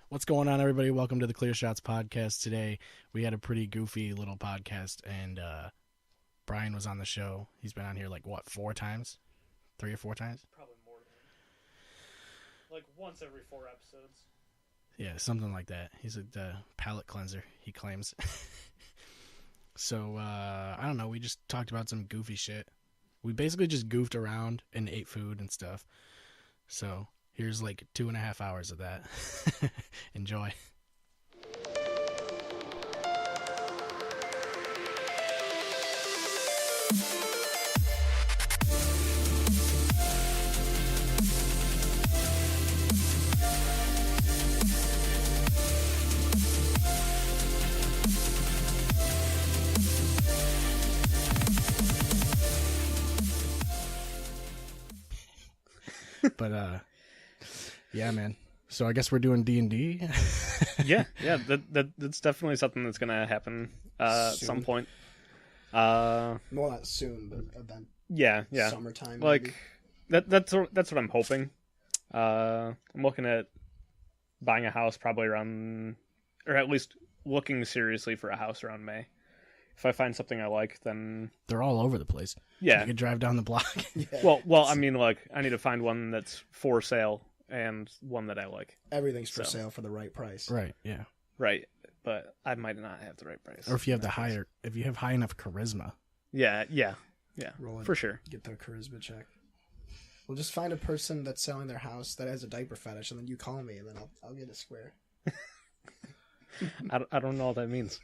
What's going on, everybody? Welcome to the Clear Shots podcast. Today, we had a pretty goofy little podcast, and Brian was on the show. He's been on here, 4 times? 3 or 4 times? Probably more than once every 4 episodes. Yeah, something like that. He's a palate cleanser, he claims. So, I don't know. We just talked about some goofy shit. We basically just goofed around and ate food and stuff. So, here's 2.5 hours of that. Enjoy. But, yeah, man. So I guess we're doing D&D. yeah. That's definitely something that's gonna happen at some point. Well, not soon, but event. Yeah. Summertime. Maybe. That's what I'm hoping. I'm looking at buying a house probably around, or at least looking seriously for a house around May. If I find something I like, then They're all over the place. yeah. You could drive down the block. Yeah. Well, I mean, I need to find one that's for sale and one that I like. Everything's for So. sale for the right price. Right, yeah. Right, but I might not have the right price. Or if you have if you have high enough charisma. Yeah, Roll it. for sure. Get the charisma check. We'll just find a person that's selling their house that has a diaper fetish, and then you call me, and then I'll get a square. I don't know what that means.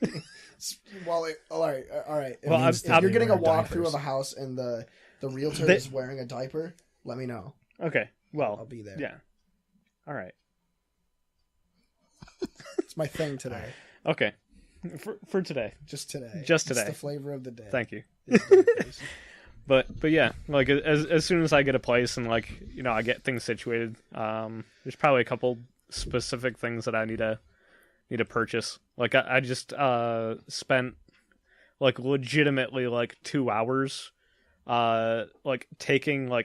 Well, all right. Well, If you're getting a wear walkthrough diapers. of a house and the realtor is wearing a diaper, let me know. Okay, well, I'll be there. yeah. All right. It's my thing today. Okay, for today. Just today. Just today. It's the flavor of the day. Thank you. These diapers. But yeah, as soon as I get a place and I get things situated, there's probably a couple specific things that I need to purchase. I just spent legitimately 2 hours taking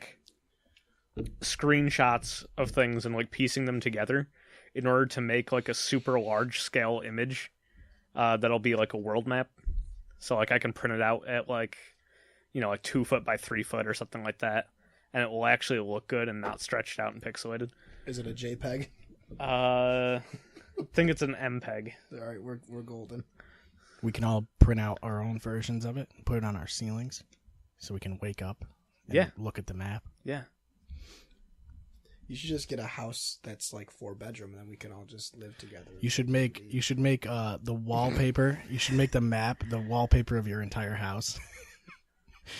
screenshots of things and piecing them together in order to make a super large scale image that'll be a world map. So I can print it out at 2 foot by 3 foot or something like that, and it will actually look good and not stretched out and pixelated. Is it a JPEG? I think it's an MPEG. All right, we're golden. We can all print out our own versions of it and put it on our ceilings so we can wake up and look at the map. Yeah. You should just get a house that's 4-bedroom, and then we can all just live together. You should make the wallpaper. You should make the map the wallpaper of your entire house.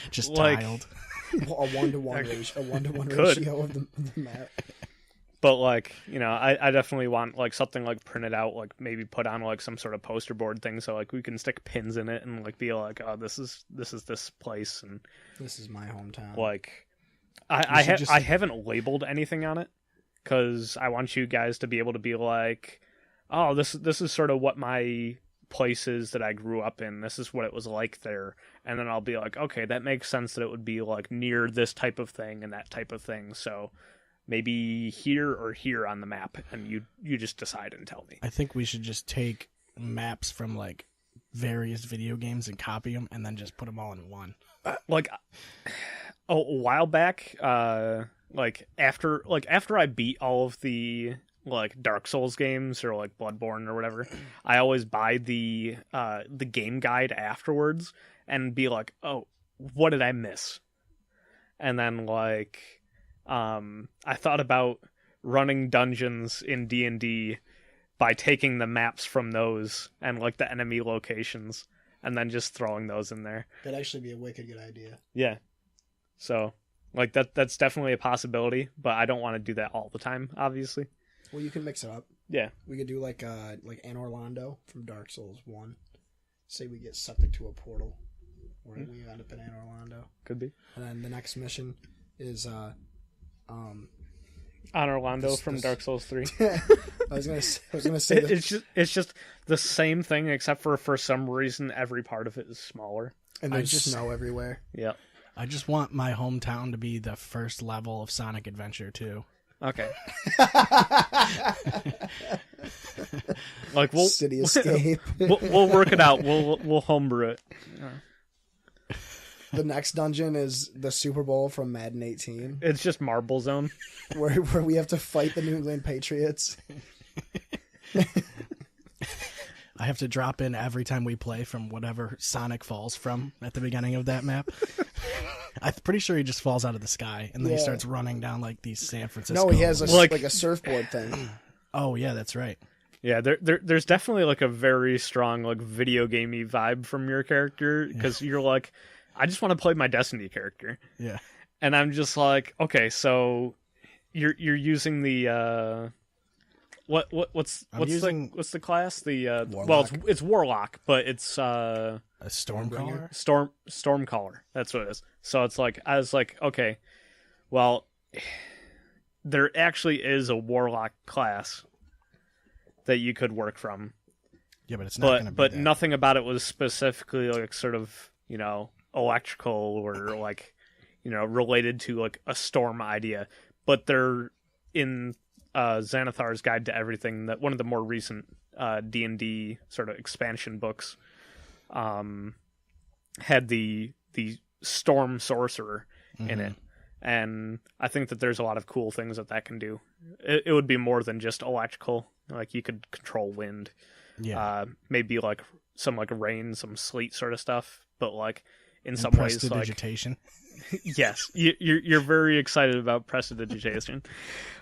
Just tiled. A 1-to-1 ratio. A 1-to-1 Could. ratio of the map. But I definitely want something printed out, maybe put on some sort of poster board thing, so we can stick pins in it and be oh, this is this place, and This is my hometown. I haven't labeled anything on it because I want you guys to be able to be oh, this is sort of what my place is that I grew up in. This is what it was like there, and then I'll be okay, that makes sense that it would be near this type of thing and that type of thing. So maybe here or here on the map, and you just decide and tell me. I think we should just take maps from various video games and copy them, and then just put them all in one. A while back, after I beat all of the Dark Souls games or Bloodborne or whatever, I always buy the game guide afterwards and be oh, what did I miss? And then I thought about running dungeons in D&D by taking the maps from those and the enemy locations and then just throwing those in there. That'd actually be a wicked good idea. Yeah. So, that's definitely a possibility, but I don't want to do that all the time, obviously. Well, you can mix it up. Yeah. We could do like Anne Orlando from Dark Souls 1. Say we get sucked into a portal where we end up in Anne Orlando. Could be. And then the next mission is On Orlando from Dark Souls 3. I was gonna say it's just the same thing, except for some reason every part of it is smaller. and there's just snow everywhere. Yeah. I just want my hometown to be the first level of Sonic Adventure 2. Okay. Like we'll City Escape. we'll work it out. We'll homebrew it. The next dungeon is the Super Bowl from Madden 18, It's just Marble Zone. where we have to fight the New England Patriots. I have to drop in every time we play from whatever Sonic falls from at the beginning of that map. I'm pretty sure he just falls out of the sky, and then he starts running down like these San Francisco. No, he has Like a surfboard thing. Oh yeah, that's right. Yeah, there's definitely like a very strong like video gamey vibe from your character because you're like, I just want to play my Destiny character. Yeah. And I'm just like, okay, so you're using the what's the class? The well, it's Warlock, but it's A Stormcaller? Stormcaller. That's what it is. So it's like I was like, okay, well, there actually is a Warlock class that you could work from. Yeah, but it's not going to be but that. nothing about it was specifically like sort of, electrical or like, related to like a storm idea. But they're in Xanathar's Guide to Everything, that one of the more recent D&D sort of expansion books, had the Storm Sorcerer in it. And I think that there's a lot of cool things that can do. It would be more than just electrical. Like you could control wind, maybe like some like rain, some sleet sort of stuff. But like in some ways, like prestidigitation. yes, you're very excited about prestidigitation.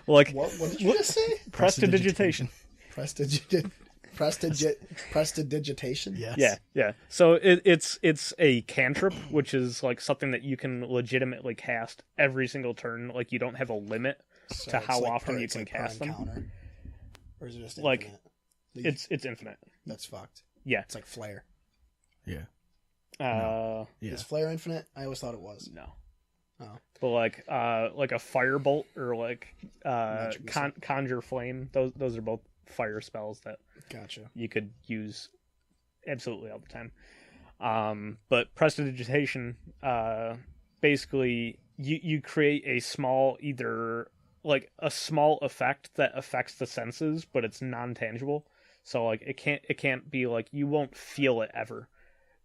Like What did you just say? prestidigitation. Prestidigitation? Yes. Yeah. So it's a cantrip, which is like something that you can legitimately cast every single turn. Like you don't have a limit So to it's how like often you it's can like cast per them. encounter? Or is it just Like, infinite? It's infinite. That's fucked. Yeah. It's like Flare. Yeah. Yeah. Is Flare infinite? I always thought it was. No. Oh. But like a firebolt or like Magic missile. conjure flame. Those are both fire spells that Gotcha. you could use absolutely all the time. But prestidigitation, basically you create a small a small effect that affects the senses, but it's non-tangible. So like it can't be like you won't feel it ever,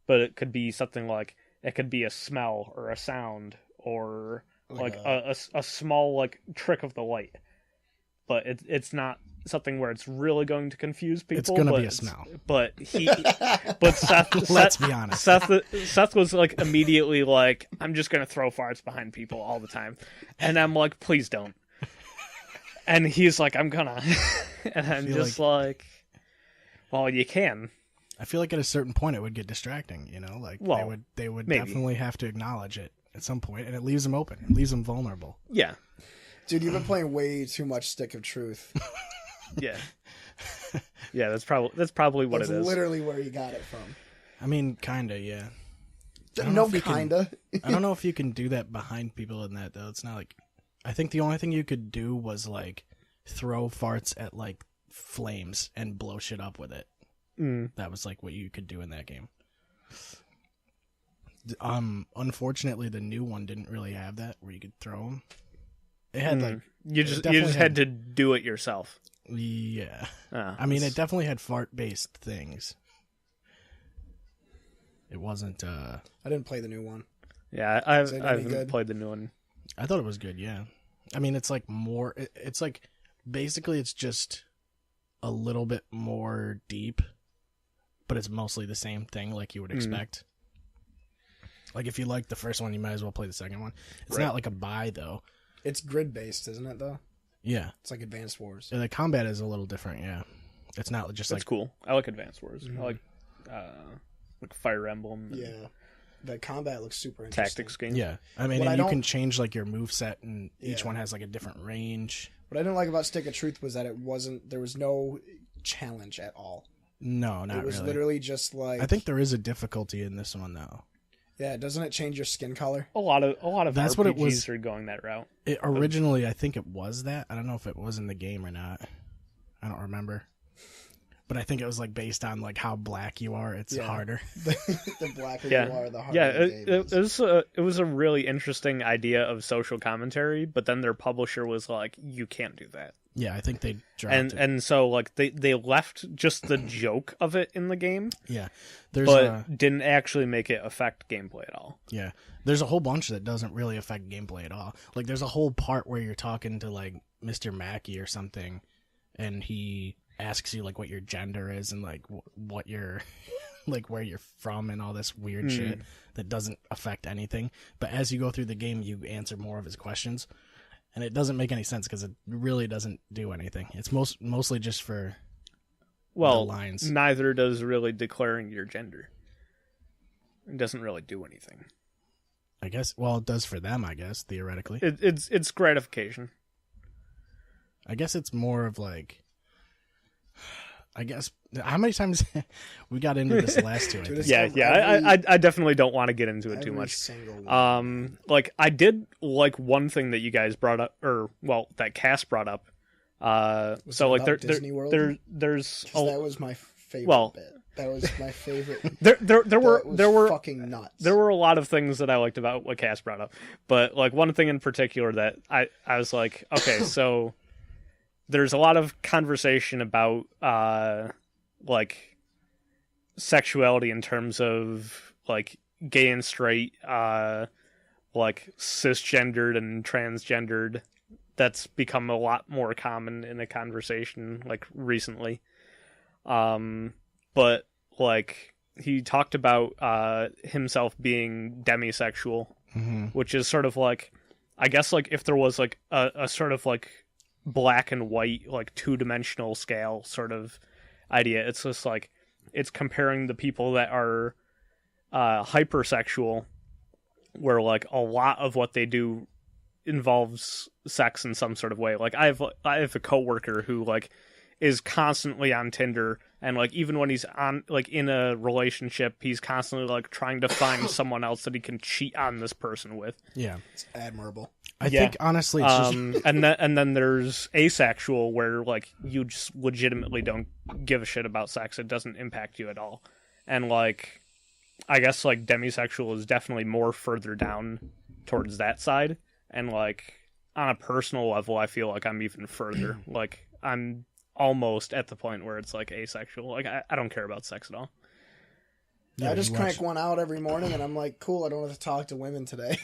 but it could be something like it could be a smell or a sound or like a small like trick of the light. But it's not something where it's really going to confuse people. It's going to be a smell. But Seth, Let's be honest. Seth was like immediately like, I'm just going to throw farts behind people all the time. And I'm like, please don't. And he's like, I'm gonna. And I'm just like, well, you can. I feel like at a certain point it would get distracting, Like they would maybe. definitely have to acknowledge it at some point, and it leaves them open. It leaves them vulnerable. Yeah. Dude, you've been playing way too much Stick of Truth. Yeah. Yeah, that's probably what That's it is. literally where you got it from. I mean, kinda, yeah. No, kinda. I don't know if you can do that behind people in that, though. It's not like... I think the only thing you could do was, like, throw farts at, like, flames and blow shit up with it. That was, like, what you could do in that game. Unfortunately, the new one didn't really have that, where you could throw them. It had, like... You just had to do it yourself. Yeah. Oh, I mean, it definitely had fart-based things. It wasn't, I didn't play the new one. Yeah, I Is it any haven't good? played the new one. I thought it was good, yeah. I mean, it's like more... It's like... Basically, it's just a little bit more deep, but it's mostly the same thing like you would expect. Like, if you like the first one, you might as well play the second one. It's not like a buy, though. It's grid-based, isn't it, though? Yeah. It's like Advanced Wars. The combat is a little different, yeah. It's not just That's like... cool. I like Advance Wars. I like Fire Emblem. And Yeah. The combat looks super interesting. Tactics games. Yeah. I mean, What and I you don't- can change, like, your moveset, and each Yeah. one has, like, a different range. What I didn't like about Stick of Truth was that there was no challenge at all. No, not It was really. literally just like... I think there is a difficulty in this one, though. Yeah, doesn't it change your skin color? A lot of That's RPGs what it was. are going that route. It originally, I think it was that. I don't know if it was in the game or not. I don't remember. but I think it was like based on like how black you are. It's harder. The blacker Yeah. you are, the harder the game is. It was a really interesting idea of social commentary, but then their publisher was like, you can't do that. Yeah, I think they dropped it. And so like they left just the joke of it in the game, Yeah, but didn't actually make it affect gameplay at all. Yeah, there's a whole bunch that doesn't really affect gameplay at all. Like there's a whole part where you're talking to like Mr. Mackey or something, and he asks you like what your gender is and like what you're like where you're from and all this weird shit that doesn't affect anything. But as you go through the game, you answer more of his questions. And it doesn't make any sense because it really doesn't do anything. It's mostly just for the lines. Neither does really declaring your gender. It doesn't really do anything. I guess. Well, it does for them. I guess theoretically. It's gratification. I guess it's more of like. I guess how many times we got into this last two? I think. I definitely don't want to get into it too much. Like I did like one thing that you guys brought up, or well, that Cass brought up. So like there's that was my favorite bit. That was my favorite. There were fucking nuts. There were a lot of things that I liked about what Cass brought up, but like one thing in particular that I was like, okay, so. There's a lot of conversation about like sexuality in terms of like gay and straight, like cisgendered and transgendered. That's become a lot more common in a conversation like recently. But like he talked about himself being demisexual, which is sort of like, I guess like if there was like a sort of like black and white, like two-dimensional scale sort of idea. It's just like it's comparing the people that are hypersexual, where like a lot of what they do involves sex in some sort of way. Like I have a coworker who like is constantly on Tinder, and like even when he's on like in a relationship, he's constantly like trying to find someone else that he can cheat on this person with. Yeah, it's admirable. I think honestly, it's just... and then there's asexual, where like you just legitimately don't give a shit about sex. It doesn't impact you at all. And like, I guess like demisexual is definitely more further down towards that side. And like on a personal level, I feel like I'm even further. Like I'm almost at the point where it's like asexual. Like I don't care about sex at all. Yeah, I just crank one out every morning, and I'm like, cool. I don't have to talk to women today.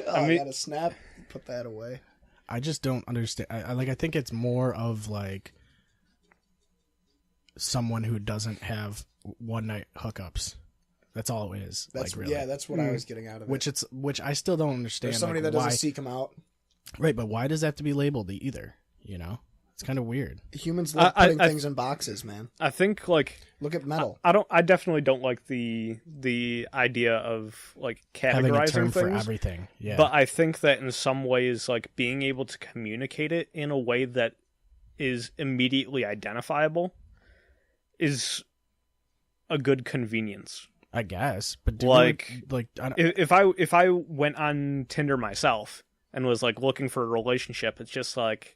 I got a snap. Put that away. I just don't understand. I think it's more of like someone who doesn't have one night hookups. That's all it is. That's like, really. Yeah, that's what I was getting out of it. Which I still don't understand. There's somebody like, that doesn't seek them out. Right, but why does that have to be labeled either? You know, it's kind of weird. Humans love putting things in boxes, man. I think like look at metal. I definitely don't like the idea of like categorizing having a term things for everything. Yeah, but I think that in some ways, like being able to communicate it in a way that is immediately identifiable is a good convenience. I guess, but if I went on Tinder myself and was like looking for a relationship, it's just like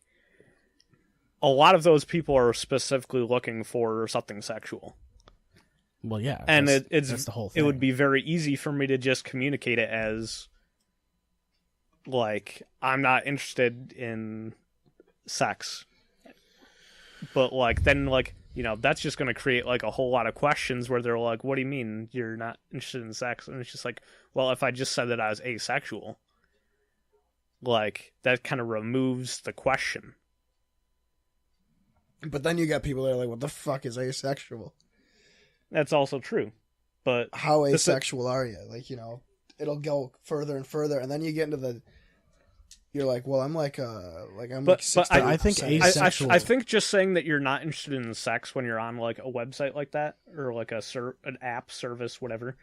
a lot of those people are specifically looking for something sexual. Well, yeah, and that's the whole thing. It would be very easy for me to just communicate it as like I'm not interested in sex, but like then like. You know, that's just going to create like a whole lot of questions where they're like, what do you mean you're not interested in sex? And it's just like, well, if I just said that I was asexual, like that kind of removes the question. But then you got people that are like, what the fuck is asexual? That's also true. But how asexual are you? Like, you know, it'll go further and further. And then you get into the... You're like, well, I'm like 60. I think asexual. I think just saying that you're not interested in sex when you're on like a website like that or like an app service, whatever.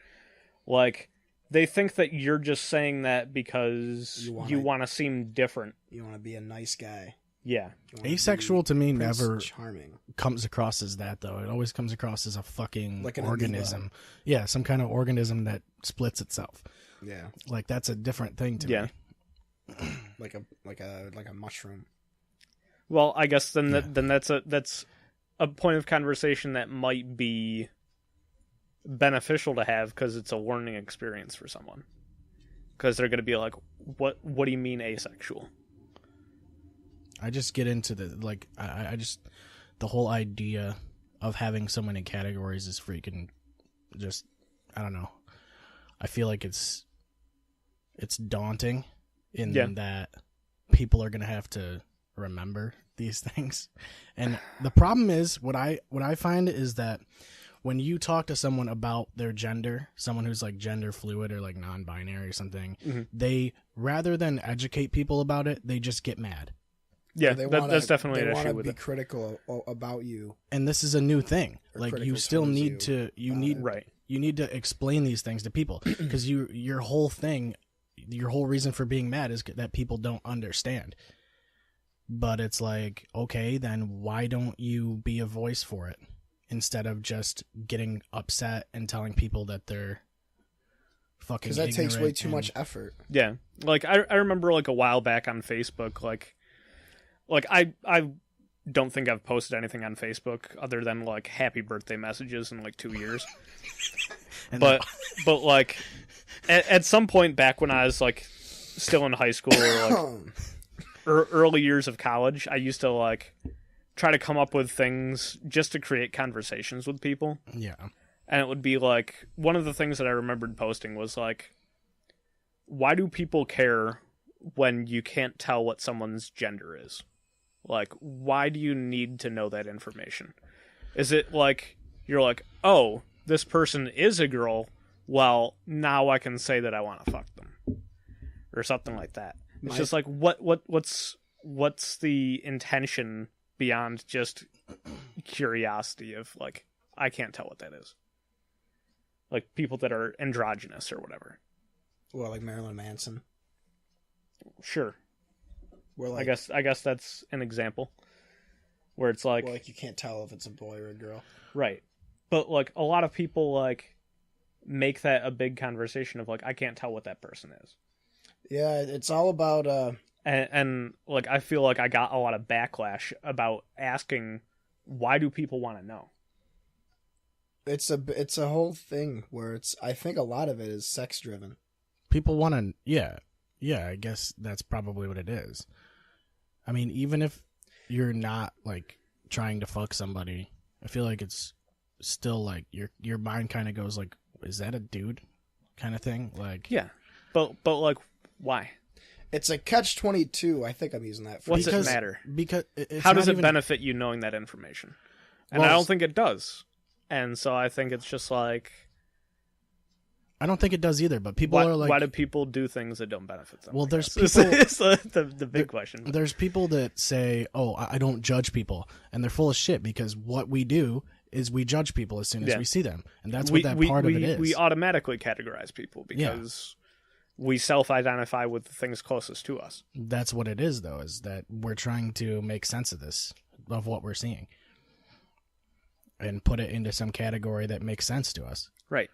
Like they think that you're just saying that because you want to seem different. You want to be a nice guy. Yeah. Asexual to me never charming. Comes across as that though. It always comes across as a fucking like an organism. amoeba. Yeah, some kind of organism that splits itself. Yeah. Like that's a different thing to me. Like a mushroom. Well, I guess then that's a point of conversation that might be beneficial to have because it's a learning experience for someone. Because they're going to be like, what do you mean asexual? I just get into I just, the whole idea of having so many categories is freaking just, I don't know. I feel like it's daunting in that people are going to have to remember these things. And the problem is what I find is that when you talk to someone about their gender, someone who's like gender fluid or like non-binary or something, they, rather than educate people about it, they just get mad. Yeah, that's definitely an issue with it. They want to be critical about you. And this is a new thing. Like, you still need you need to explain these things to people because your whole thing, your whole reason for being mad is that people don't understand. But it's like, okay, then why don't you be a voice for it instead of just getting upset and telling people that they're fucking ignorant? Because that takes way too much effort. Yeah. Like, I remember, like, a while back on Facebook, like I don't think I've posted anything on Facebook other than, like, happy birthday messages in, like, 2 years. but like, at some point back when I was, like, still in high school or, like, early years of college, I used to, like, try to come up with things just to create conversations with people. Yeah. And it would be, like, one of the things that I remembered posting was, like, why do people care when you can't tell what someone's gender is? Like, why do you need to know that information? Is it like, you're like, oh, this person is a girl, well, now I can say that I want to fuck them. Or something like that. It's just like, what's the intention beyond just curiosity of, like, I can't tell what that is. Like, people that are androgynous or whatever. Well, like Marilyn Manson. Sure. Where, like, I guess that's an example where it's like, well, like, you can't tell if it's a boy or a girl. Right. But, like, a lot of people, like, make that a big conversation of, like, I can't tell what that person is. Yeah, it's all about and like, I feel like I got a lot of backlash about asking, why do people want to know? It's a whole thing where I think a lot of it is sex driven. People want to, yeah, I guess that's probably what it is. I mean, even if you're not, like, trying to fuck somebody, I feel like it's still, like, your mind kind of goes, like, is that a dude kind of thing? Like, yeah, but like, why? It's a catch-22. I think I'm using that What's phrase. it matter? Because how does it benefit you knowing that information? And well, I don't think it does. And so I think it's just like, I don't think it does either, but people are like, why do people do things that don't benefit them? Well, there's people. It's the big question. There's people that say, "Oh, I don't judge people," and they're full of shit because what we do is we judge people as soon as we see them, and that's what that part of it is. We automatically categorize people because we self-identify with the things closest to us. That's what it is, though, is that we're trying to make sense of this, of what we're seeing, and put it into some category that makes sense to us. Right.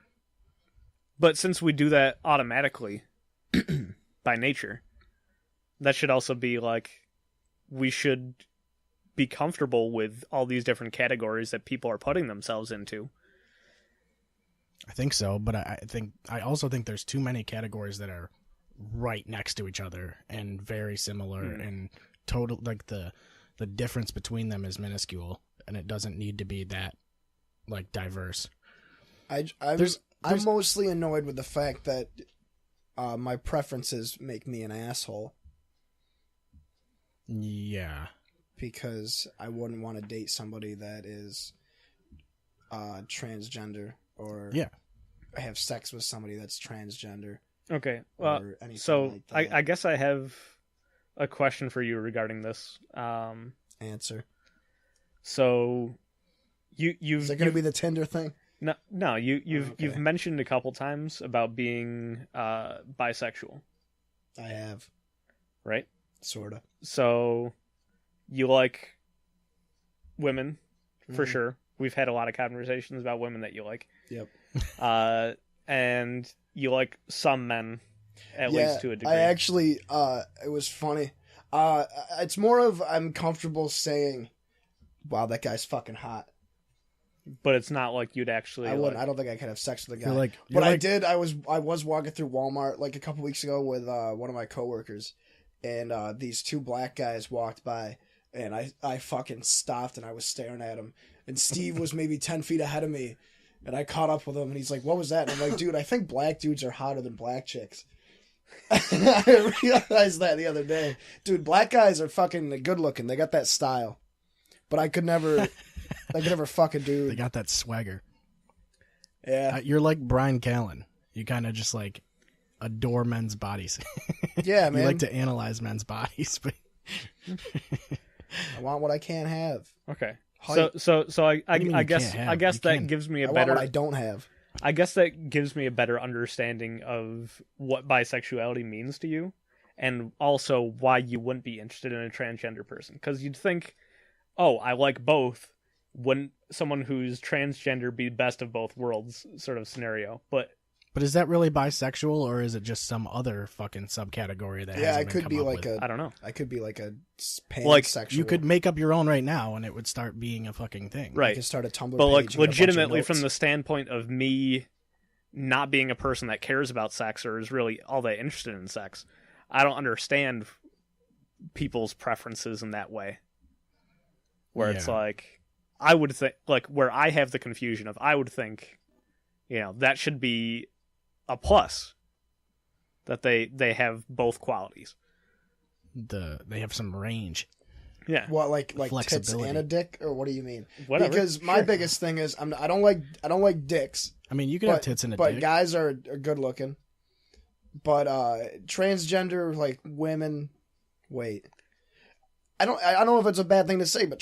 But since we do that automatically by nature, that should also be like, we should be comfortable with all these different categories that people are putting themselves into. I think so, but I also think there's too many categories that are right next to each other and very similar and total, like the difference between them is minuscule and it doesn't need to be that, like, diverse. I'm mostly annoyed with the fact that my preferences make me an asshole. Yeah. Because I wouldn't want to date somebody that is transgender or have sex with somebody that's transgender. Okay. Well, so like I guess I have a question for you regarding this. Answer. So is it going to be the Tinder thing? No, you've mentioned a couple times about being bisexual. I have. Right? Sorta. So you like women for sure. We've had a lot of conversations about women that you like. Yep. And you like some men at least to a degree. I actually it was funny. It's more of I'm comfortable saying, "Wow, that guy's fucking hot." But it's not like you'd actually. I wouldn't. I don't think I could have sex with a guy. You're I did. I was walking through Walmart like a couple weeks ago with one of my coworkers, and these two black guys walked by, and I fucking stopped and I was staring at him, and Steve was maybe 10 feet ahead of me, and I caught up with him, and he's like, "What was that?" And I'm like, "Dude, I think black dudes are hotter than black chicks." I realized that the other day. Dude, black guys are fucking good looking. They got that style. But I could never fucking do. They got that swagger. Yeah. You're like Brian Callen. You kind of just like adore men's bodies. Yeah, man. You like to analyze men's bodies, but I want what I can't have. Okay. Height. So I guess that can. gives me I a want better. what I don't have. I guess that gives me a better understanding of what bisexuality means to you, and also why you wouldn't be interested in a transgender person. Because you'd think, oh, I like both. Wouldn't someone who's transgender be best of both worlds sort of scenario? But is that really bisexual, or is it just some other fucking subcategory that? Yeah, hasn't I been could come be up like with? a. I don't know. I could be like a pansexual. Like, You could make up your own right now, and it would start being a fucking thing. I Right. could start a Tumblr But page like and get a bunch of legitimately from notes. the standpoint of me not being a person that cares about sex or is really all that interested in sex, I don't understand people's preferences in that way. Where it's Yeah. like, I would think, like, where I have the confusion of, I would think, that should be a plus. That they have both qualities. They have some range. Yeah. What, like tits Flexibility. and a dick, or what do you mean? Whatever. Because my Sure. biggest thing is I don't like dicks. I mean, you can have tits and a but dick. guys are good looking. But transgender like women, wait, I don't know if it's a bad thing to say, but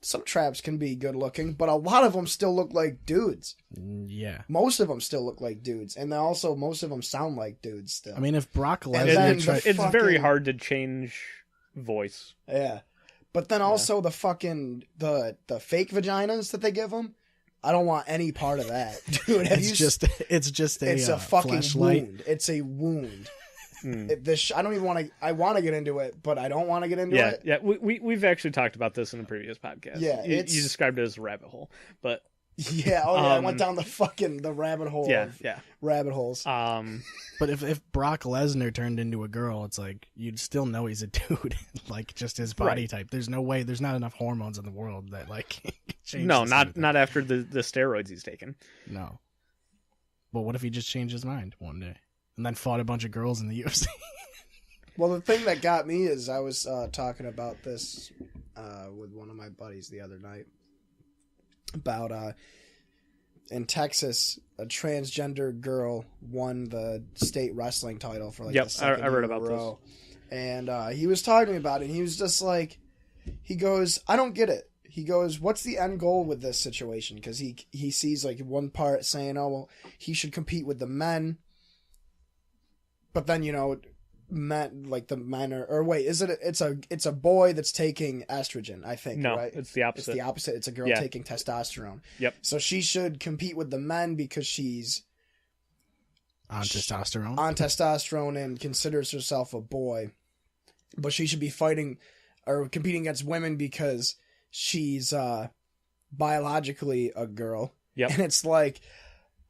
some traps can be good looking, but a lot of them still look like dudes. Yeah. Most of them still look like dudes, and then also most of them sound like dudes still. I mean, if Brock then Lesnar the tried, It's very fucking- hard to change voice. Yeah, but then also the fucking the fake vaginas that they give them. I don't want any part of that, dude. it's just it's a fucking fleshlight. wound. It's a wound. Hmm. I don't even want to. I want to get into it, but I don't want to get into Yeah, it. yeah. We've actually talked about this in a previous podcast. Yeah, you it's- described it as a rabbit hole, but Yeah. Oh yeah. I Um, went down the rabbit hole. yeah, Of yeah. rabbit holes. But if Brock Lesnar turned into a girl, it's like you'd still know he's a dude. Like just his body Right. type. There's no way. There's not enough hormones in the world that like change. No, this not anything. not after the steroids he's taken. No. But what if he just changed his mind one day and then fought a bunch of girls in the UFC? Well, the thing that got me is I was talking about this with one of my buddies the other night about in Texas, a transgender girl won the state wrestling title for like Yep, the second I read year in about a row. And he was talking to me about it, and he was just like, he goes, I don't get it. He goes, what's the end goal with this situation? Because he sees like one part saying, oh, well, he should compete with the men. But then, men, like the men are, or wait, is it, it's a boy that's taking estrogen, I think, No, right? it's the opposite. It's the opposite. It's a girl Yeah. taking testosterone. Yep. So she should compete with the men because she's On testosterone. on testosterone and considers herself a boy. But she should be fighting or competing against women because she's biologically a girl. Yep. And it's like,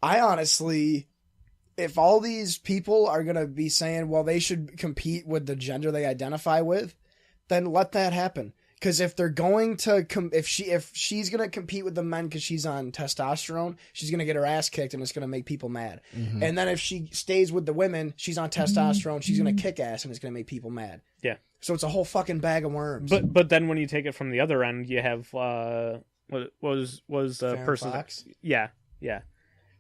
I honestly, if all these people are going to be saying, well, they should compete with the gender they identify with, then let that happen. Because if they're going to, if she's going to compete with the men because she's on testosterone, she's going to get her ass kicked and it's going to make people mad. Mhm. And then if she stays with the women, she's on testosterone, she's going to kick ass and it's going to make people mad. Yeah. So it's a whole fucking bag of worms. But then when you take it from the other end, you have what was the Farron person? Fox, Yeah. the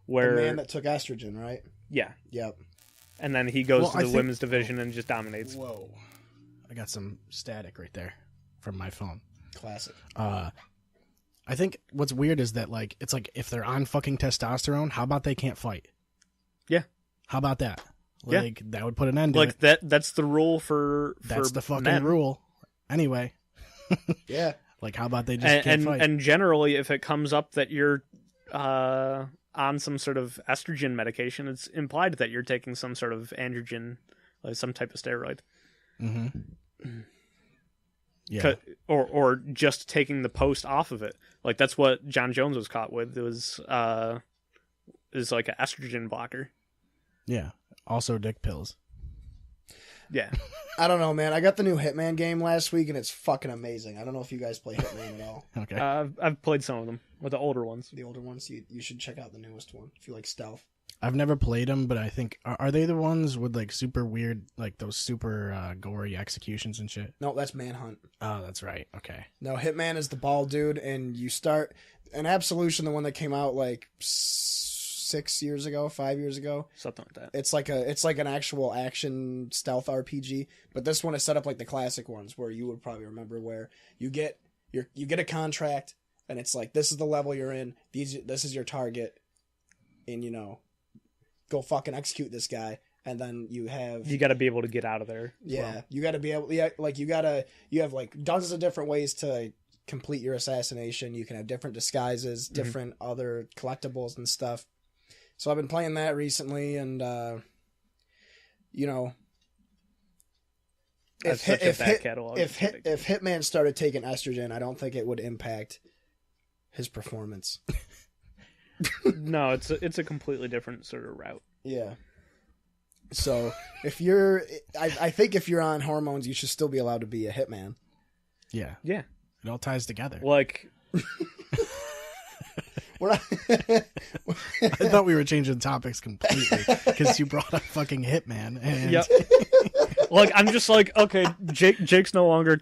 Where man that took estrogen, right? yeah, Yep. and then he goes Well, to I the think- women's division and just dominates. Whoa. I got some static right there from my phone. Classic. I think what's weird is that like it's like if they're on fucking testosterone, how about they can't fight? Yeah. How about that? Yeah. Like that would put an end to Like it. that's the rule for That's the fucking men. rule. Anyway, Yeah. like how about they just can't fight? And generally, if it comes up that you're on some sort of estrogen medication, it's implied that you're taking some sort of androgen, like some type of steroid. Mm-hmm. Yeah. Or just taking the post off of it. Like that's what John Jones was caught with. It was is like an estrogen blocker. Yeah. Also dick pills. Yeah. I don't know, man. I got the new Hitman game last week, and it's fucking amazing. I don't know if you guys play Hitman at all. Okay. I've played some of them, with the older ones. The older ones, you should check out the newest one if you like stealth. I've never played them, but I think are they the ones with like super weird, like those super gory executions and shit? No, that's Manhunt. Oh, that's right. Okay. No, Hitman is the bald dude, and you start an Absolution, the one that came out like 5 years ago, Something like that. It's like an actual action stealth RPG, but this one is set up like the classic ones where you would probably remember, where you get a contract, and it's like, this is the level you're in, this is your target, and go fucking execute this guy. And then you got to be able to get out of there. Yeah, well. you got to be able. Yeah, like you have like dozens of different ways to complete your assassination. You can have different disguises, different other collectibles and stuff. So I've been playing that recently, and if Hitman started taking estrogen, I don't think it would impact his performance. No, it's a completely different sort of route. Yeah. So I think if you're on hormones, you should still be allowed to be a hitman. Yeah. Yeah. It all ties together. Like, we're not. I thought we were changing topics completely because you brought up fucking Hitman. And... Yep. Like, I'm just like, okay, Jake's no longer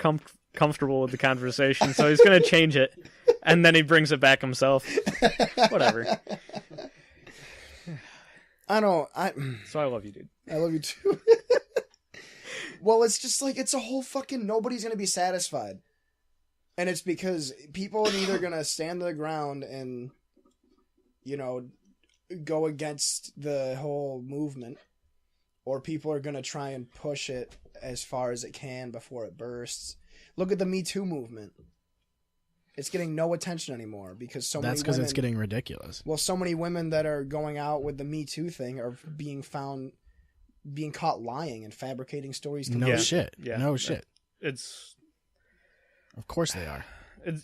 comfortable with the conversation, so he's gonna change it, and then he brings it back himself. Whatever. So I love you, dude. I love you too. Well, it's just like, it's a whole fucking, nobody's gonna be satisfied. And it's because people are either gonna stand their ground and, go against the whole movement, or people are gonna try and push it as far as it can before it bursts. Look at the Me Too movement. It's getting no attention anymore because that's because it's getting ridiculous. Well, so many women that are going out with the Me Too thing are being caught lying and fabricating stories. No shit. Yeah. No shit. It's. Of course they are.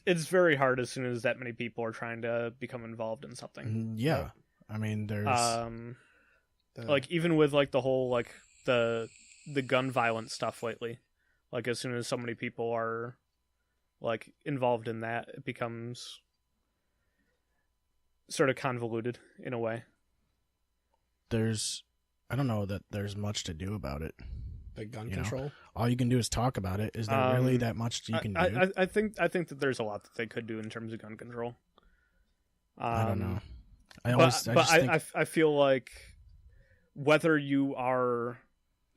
It's very hard as soon as that many people are trying to become involved in something. Yeah. Right. I mean, there's like, even with like the whole like the gun violence stuff lately, like as soon as so many people are like involved in that, it becomes sort of convoluted in a way. I don't know that there's much to do about it. The gun control. All you can do is talk about it. Is there really that much you can do? I think that there's a lot that they could do in terms of gun control. I don't know. I feel like whether you are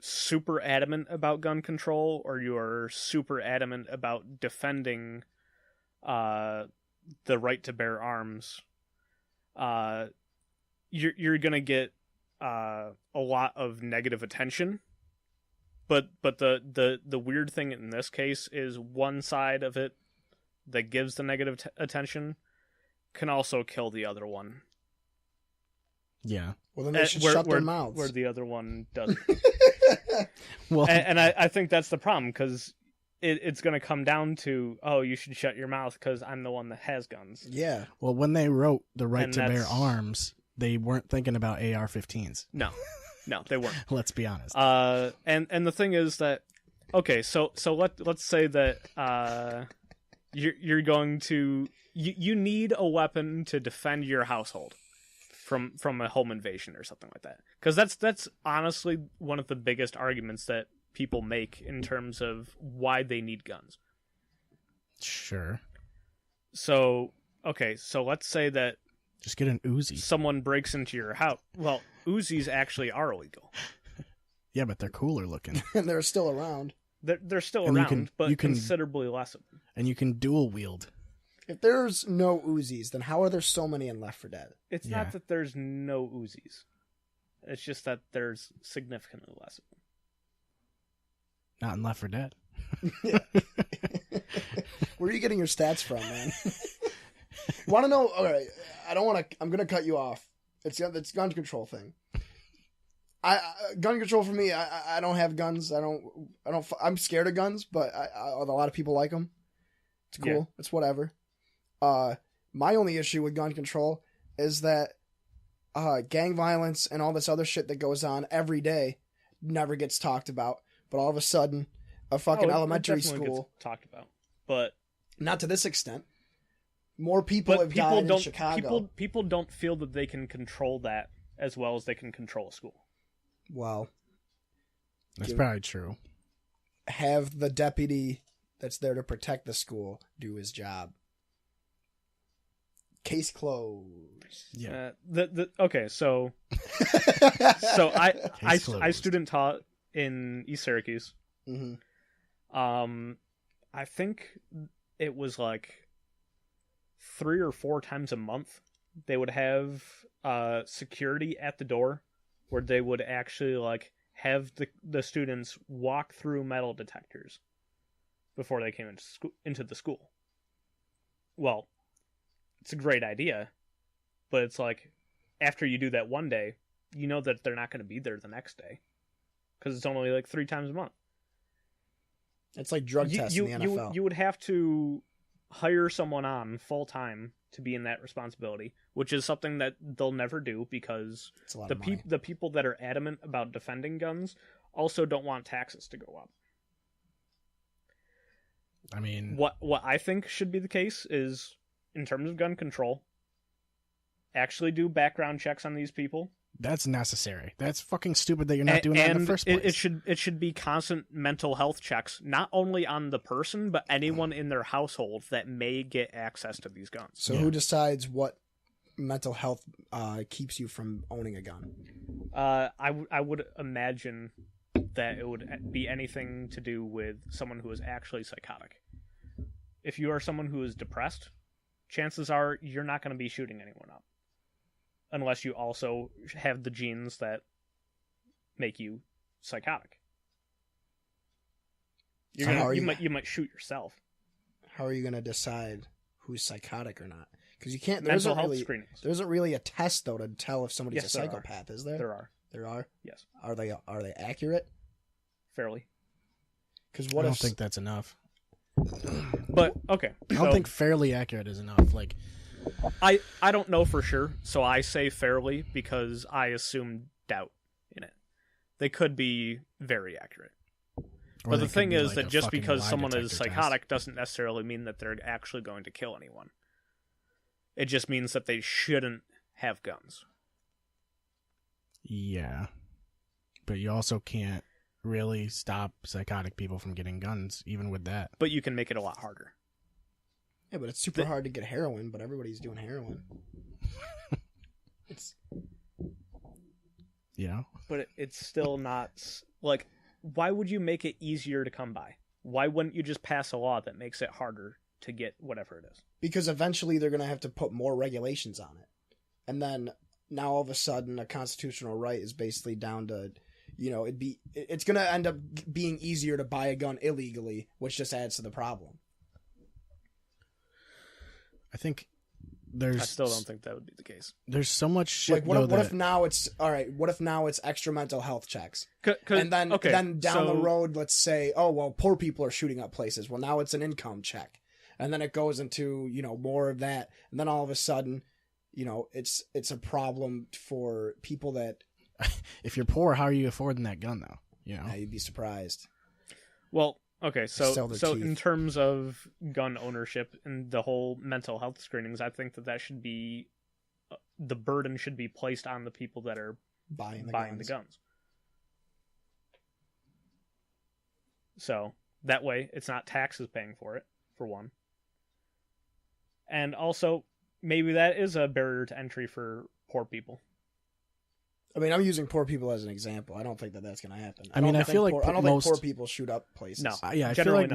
super adamant about gun control or you are super adamant about defending the right to bear arms, you're gonna get a lot of negative attention. But the weird thing in this case is one side of it that gives the negative attention can also kill the other one. Yeah. Well, then they should shut their mouths. Where the other one doesn't. Well, and I think that's the problem, because it's going to come down to, oh, you should shut your mouth because I'm the one that has guns. Yeah. Well, when they wrote the right to bear arms, they weren't thinking about AR-15s. No, they weren't. Let's be honest. And the thing is that, okay, so let's say that you're going to you need a weapon to defend your household from a home invasion or something like that, because that's honestly one of the biggest arguments that people make in terms of why they need guns. Sure. So let's say that just get an Uzi. Someone breaks into your house. Well, Uzis actually are illegal. Yeah, but they're cooler looking. And they're still around. They're still around, but considerably less of them. And you can dual wield. If there's no Uzis, then how are there so many in Left 4 Dead? It's not that there's no Uzis. It's just that there's significantly less of them. Not in Left 4 Dead. Where are you getting your stats from, man? Want to know? All right, I don't want to. I'm going to cut you off. It's gun control thing. gun control for me. I don't have guns. I'm scared of guns, but a lot of people like them. It's cool. Yeah. It's whatever. My only issue with gun control is that gang violence and all this other shit that goes on every day never gets talked about. But all of a sudden, a fucking elementary school gets talked about, but not to this extent. More people have died in Chicago. People don't feel that they can control that as well as they can control a school. Well, that's probably true. Have the deputy that's there to protect the school do his job. Case closed. Yeah. Okay, so I student taught in East Syracuse. Mm-hmm. I think it was like 3 or 4 times a month they would have security at the door where they would actually like have the students walk through metal detectors before they came into the school. Well, it's a great idea, but it's like after you do that one day, you know that they're not going to be there the next day because it's only like 3 times a month. It's like drug tests in the NFL. You would have to hire someone on full time to be in that responsibility, which is something that they'll never do because the people that are adamant about defending guns also don't want taxes to go up. I mean, what I think should be the case is, in terms of gun control, actually do background checks on these people. That's necessary. That's fucking stupid that you're not doing that in the first place. It should be constant mental health checks, not only on the person, but anyone in their household that may get access to these guns. So who decides what mental health keeps you from owning a gun? I would imagine that it would be anything to do with someone who is actually psychotic. If you are someone who is depressed, chances are you're not going to be shooting anyone up. Unless you also have the genes that make you psychotic. You might shoot yourself. How are you going to decide who's psychotic or not? Because you can't. Mental health screenings. There isn't really a test though to tell if somebody's a psychopath, is there? There are. There are. Yes. Are they accurate? Fairly. Because I don't think that's enough. But okay, I don't think fairly accurate is enough. Like, I don't know for sure, so I say fairly because I assume doubt in it. They could be very accurate. But the thing is that just because someone is psychotic doesn't necessarily mean that they're actually going to kill anyone. It just means that they shouldn't have guns. Yeah. But you also can't really stop psychotic people from getting guns, even with that. But you can make it a lot harder. Yeah, but it's super hard to get heroin, but everybody's doing heroin. It's... Yeah. But it's still not... Like, why would you make it easier to come by? Why wouldn't you just pass a law that makes it harder to get whatever it is? Because eventually they're going to have to put more regulations on it. And then now all of a sudden a constitutional right is basically down to... it's going to end up being easier to buy a gun illegally, which just adds to the problem. I think I still don't think that would be the case. There's so much shit. Like, what if now it's all right? What if now it's extra mental health checks, and then down the road, let's say, oh well, poor people are shooting up places. Well, now it's an income check, and then it goes into more of that, and then all of a sudden, it's a problem for people that. If you're poor, how are you affording that gun though? Yeah, you'd be surprised. Well, okay, so in terms of gun ownership and the whole mental health screenings, I think that should be the burden should be placed on the people that are buying the guns. So that way, it's not taxes paying for it, for one, and also maybe that is a barrier to entry for poor people. I mean, I'm using poor people as an example. I don't think that's going to happen. I feel like I don't think poor people shoot up places. No, I feel like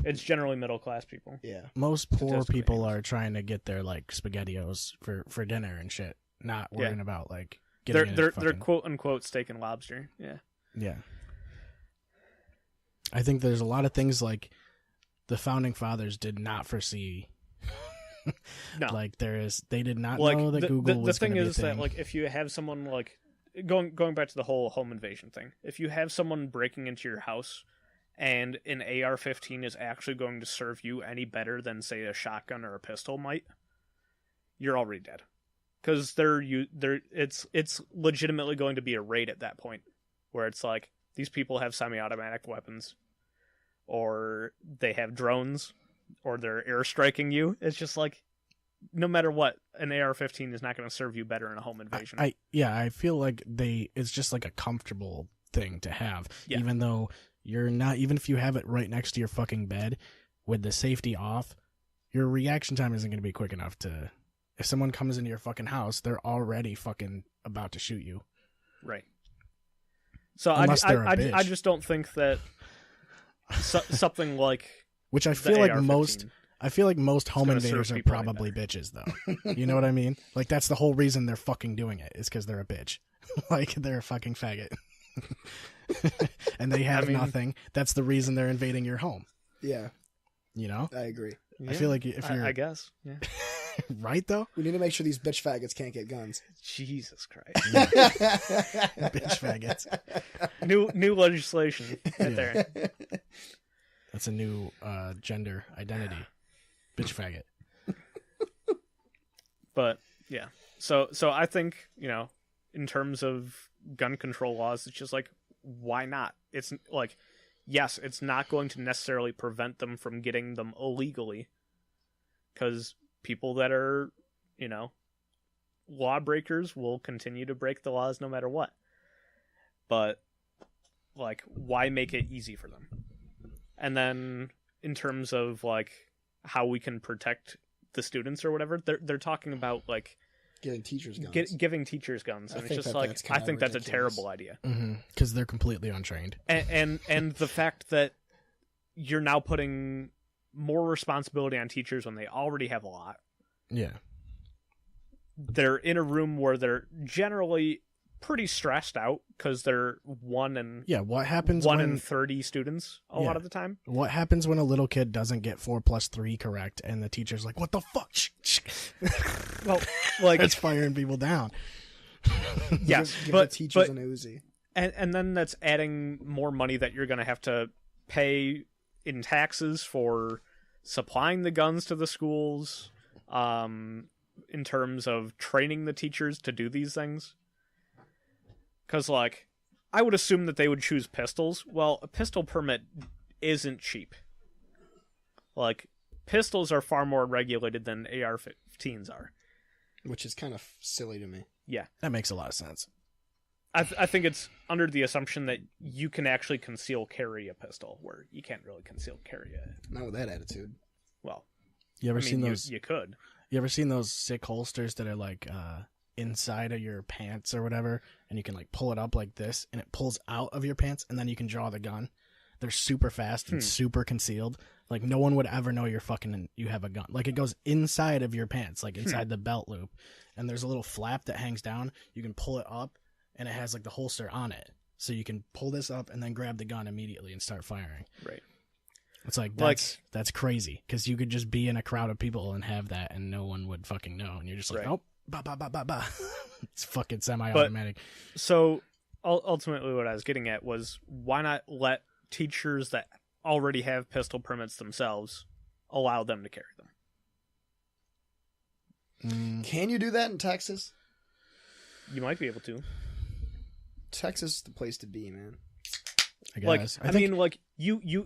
it's generally middle class people. Yeah, most poor people are trying to get their like SpaghettiOs for dinner and shit, not worrying about like getting they're quote unquote steak and lobster. Yeah, yeah. I think there's a lot of things like the founding fathers did not foresee. No, like they did not know that Google was. The thing is that like if you have someone like going back to the whole home invasion thing, if you have someone breaking into your house and an AR-15 is actually going to serve you any better than, say, a shotgun or a pistol might, you're already dead. Because it's legitimately going to be a raid at that point, where it's like, these people have semi-automatic weapons, or they have drones, or they're airstriking you. It's just like, no matter what, an AR-15 is not going to serve you better in a home invasion. I feel like it's just like a comfortable thing to have, even though you're not, even if you have it right next to your fucking bed with the safety off, your reaction time isn't going to be quick enough to, if someone comes into your fucking house, they're already fucking about to shoot you. Right. So I just don't think that something like, which I feel like most home invaders are probably bitches, though. You know what I mean? Like, that's the whole reason they're fucking doing it, is because they're a bitch. Like, they're a fucking faggot. And they have nothing. That's the reason they're invading your home. Yeah. You know? I agree. I feel like if you're... I guess, yeah. Right, though? We need to make sure these bitch faggots can't get guns. Jesus Christ. Bitch faggots. New legislation right there. That's a new gender identity. Bitch faggot. But yeah, so I think, you know, in terms of gun control laws, it's just like, why not? It's like, yes, it's not going to necessarily prevent them from getting them illegally, because people that are, you know, lawbreakers will continue to break the laws no matter what. But like, why make it easy for them? And then in terms of like how we can protect the students or whatever, they're talking about like giving teachers guns. Giving teachers guns, and it's just like, I think that's a terrible idea. Because they're completely untrained. And the fact that you're now putting more responsibility on teachers when they already have a lot. Yeah. They're in a room where they're generally pretty stressed out because they're one in 30 students a lot of the time. What happens when a little kid doesn't get 4 + 3 correct and the teacher's like, what the fuck? Well, like, it's firing people down. Yes, give but the teachers an Uzi. And then that's adding more money that you're going to have to pay in taxes for supplying the guns to the schools, in terms of training the teachers to do these things. Because, like, I would assume that they would choose pistols. Well, a pistol permit isn't cheap. Like, pistols are far more regulated than AR-15s are. Which is kind of silly to me. Yeah. That makes a lot of sense. I think it's under the assumption that you can actually conceal carry a pistol, where you can't really conceal carry it. Not with that attitude. Well, you ever seen those? You could. You ever seen those sick holsters that are like inside of your pants or whatever, and you can like pull it up like this, and it pulls out of your pants, and then you can draw the gun. They're super fast and super concealed. Like, no one would ever know you have a gun. Like, it goes inside of your pants, like inside the belt loop, and there's a little flap that hangs down. You can pull it up, and it has like the holster on it, so you can pull this up and then grab the gun immediately and start firing. Right. It's like that's crazy, because you could just be in a crowd of people and have that, and no one would fucking know, and you're just like, oh, ba ba ba ba ba. It's fucking semi-automatic. But, so ultimately, what I was getting at was, why not let teachers that already have pistol permits themselves allow them to carry them? Can you do that in Texas? You might be able to. Texas is the place to be, man. I guess. Like, I mean, like,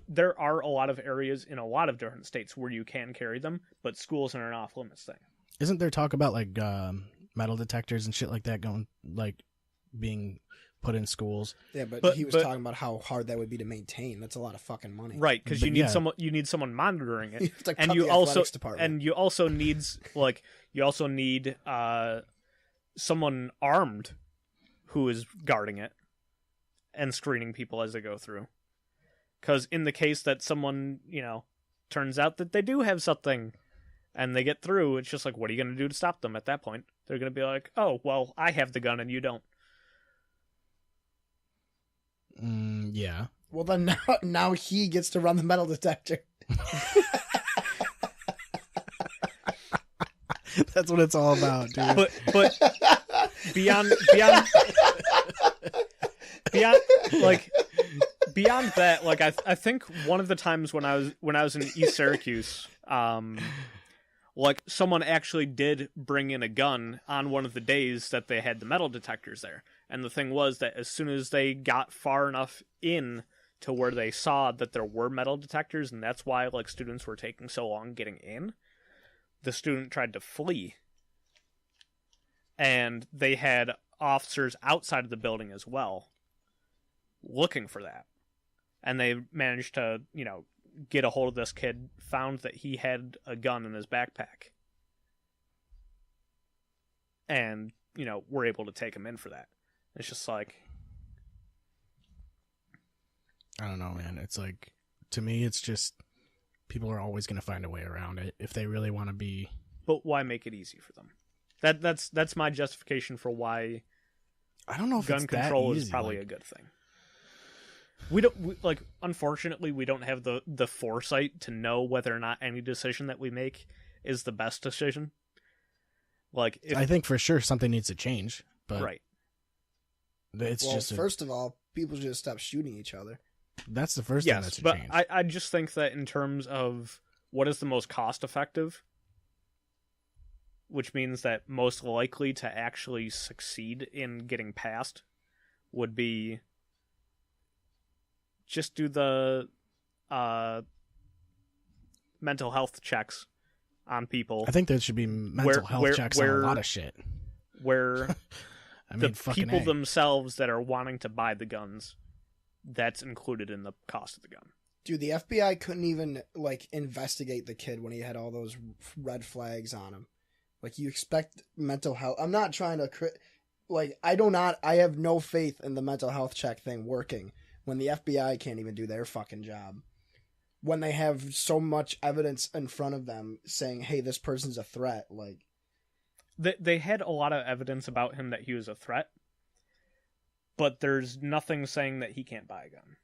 there are a lot of areas in a lot of different states where you can carry them, but schools are an off-limits thing. Isn't there talk about, like, metal detectors and shit like that being put in schools? Yeah, but he was talking about how hard that would be to maintain. That's a lot of fucking money. Right, because you need someone monitoring it. You have to and cut you the also athletics department. and you also need someone armed who is guarding it and screening people as they go through. Because in the case that someone, turns out that they do have something and they get through, it's just like, what are you going to do to stop them at that point? They're going to be like, oh, well, I have the gun and you don't. Yeah. Well, then now he gets to run the metal detector. That's what it's all about, dude. But beyond beyond that, like I think one of the times when I was in East Syracuse, like someone actually did bring in a gun on one of the days that they had the metal detectors there. And the thing was that as soon as they got far enough in to where they saw that there were metal detectors, and that's why like students were taking so long getting in, the student tried to flee. And they had officers outside of the building as well looking for that. And they managed to, get a hold of this kid, found that he had a gun in his backpack. And, were able to take him in for that. It's just like... I don't know, man. It's like, to me, it's just, people are always going to find a way around it if they really want to be... But why make it easy for them? That's my justification for why I don't know if gun it's that control easy, is probably a good thing. Unfortunately, we don't have the foresight to know whether or not any decision that we make is the best decision. Like, I think for sure something needs to change, but right. It's just first of all, people should stop shooting each other. That's the first thing that should change. I just think that in terms of what is the most cost effective, which means that most likely to actually succeed in getting past, would be just do the mental health checks on people. I think there should be mental health checks on a lot of shit. Where I mean, the people themselves that are wanting to buy the guns, that's included in the cost of the gun. Dude, the FBI couldn't even investigate the kid when he had all those red flags on him. Like, you expect mental health. I'm not trying to I have no faith in the mental health check thing working when the FBI can't even do their fucking job. When they have so much evidence in front of them saying, hey, this person's a threat. Like, they had a lot of evidence about him that he was a threat, but there's nothing saying that he can't buy a gun.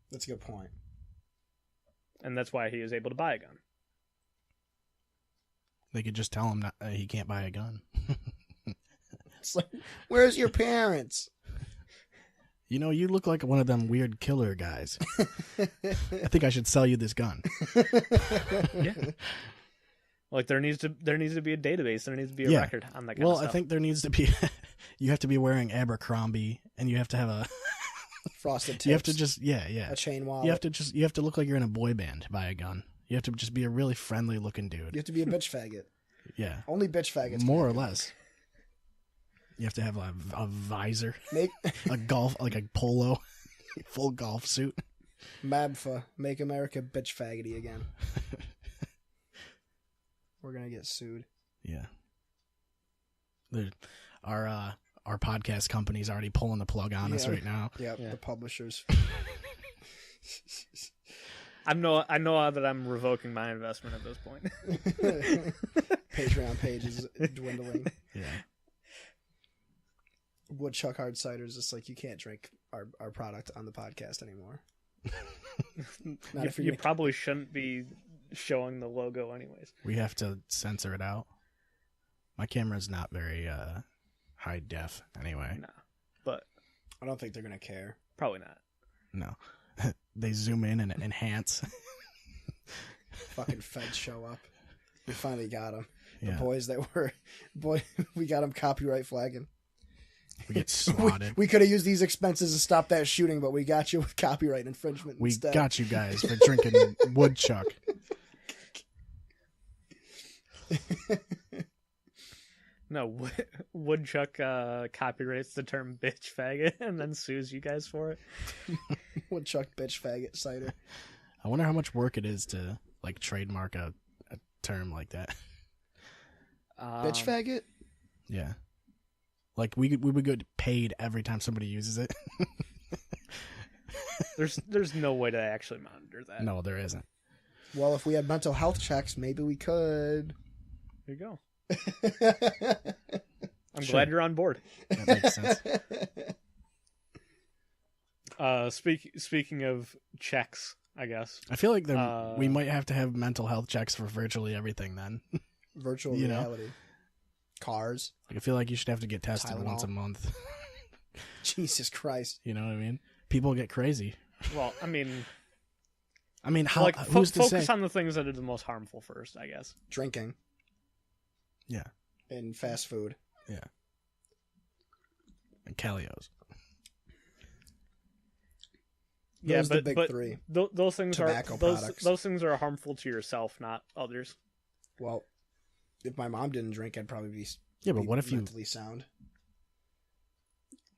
That's a good point. And that's why he is able to buy a gun. They could just tell him he can't buy a gun. It's like, where's your parents? You look like one of them weird killer guys. I think I should sell you this gun. Yeah. Like, there needs to be a database. There needs to be a record on that kind of stuff. I think there needs to be... You have to be wearing Abercrombie, and you have to have a... Frosted tips. You have to just... Yeah. A chain wallet. You have to look like you're in a boy band to buy a gun. You have to just be a really friendly looking dude. You have to be a bitch faggot. Yeah. Only bitch faggots. More or less. You have to have a visor. A golf, like a polo. Full golf suit. MABFA. Make America bitch faggoty again. We're going to get sued. Yeah. Our podcast company's already pulling the plug on us right now. Yeah, the publishers. I know that I'm revoking my investment at this point. Patreon page is dwindling. Yeah. Woodchuck Hard Cider is just like, you can't drink our product on the podcast anymore. You probably shouldn't be showing the logo anyways. We have to censor it out. My camera's not very high def anyway. No, but I don't think they're going to care. Probably not. No. They zoom in and enhance. Fucking feds show up. We finally got them. Yeah. The boys that were... we got them copyright flagging. We get swatted. We could have used these expenses to stop that shooting, but we got you with copyright infringement instead. We got you guys for drinking Woodchuck. No, Woodchuck copyrights the term bitch faggot and then sues you guys for it. Woodchuck bitch faggot cider. I wonder how much work it is to trademark a term like that. Bitch faggot? Yeah. We would get paid every time somebody uses it. There's no way to actually monitor that. No, there isn't. Well, if we had mental health checks, maybe we could. There you go. I'm glad you're on board. That makes sense. Speaking of checks, I guess. I feel like we might have to have mental health checks for virtually everything then. Virtual reality. Cars. I feel like you should have to get tested Tylenol. once a month. Jesus Christ. You know what I mean? People get crazy. Well, I mean, how? like Who's to focus say? on the things that are the most harmful first, I guess. Drinking. Yeah. And fast food. Yeah. And Calios. Those are the big three. Those things Tobacco are products. those things are harmful to yourself, not others. Well, if my mom didn't drink, I'd probably be but what if you mentally sound?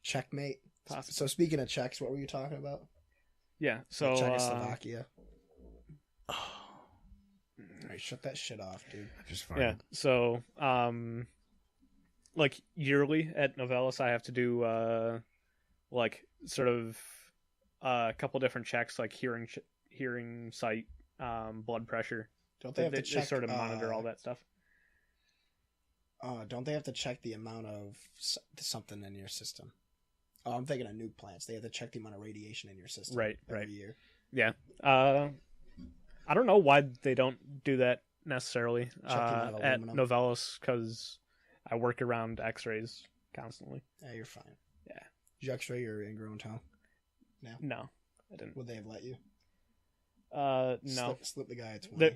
Checkmate. Possibly. So speaking of Czechs, what were you talking about? Yeah. So Czechoslovakia. All right, shut that shit off, dude. just farted? yeah. So like yearly at Novellus, I have to do like sort of a couple different checks, like hearing, sight, blood pressure. Don't they have to check? They sort of monitor all that stuff. Don't they have to check the amount of something in your system? Oh, I'm thinking of nuke plants. They have to check the amount of radiation in your system every year. Yeah. I don't know why they don't do that necessarily at aluminum. Novellus, because I work around X-rays constantly. Yeah, you're fine. Yeah. Did you X-ray your ingrown toe? No, I didn't. Would they have let you? No. Slip the guy at 20.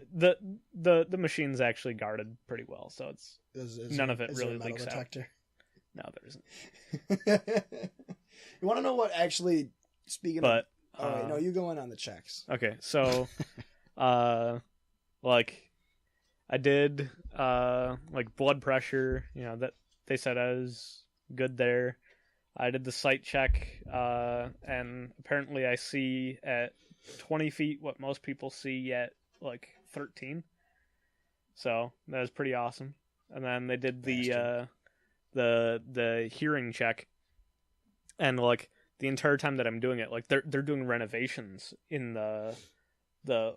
The machine's actually guarded pretty well, so it's none of it really leaks detector? out. No, there isn't. You want to know what actually? Speaking But of, all right, no, you go in on the checks. okay, so like I did like blood pressure, that they said I was good there. I did the sight check, and apparently I see at 20 feet what most people see at like 13. So that was pretty awesome. And then they did the hearing check, and like the entire time that I'm doing it, like they're doing renovations in the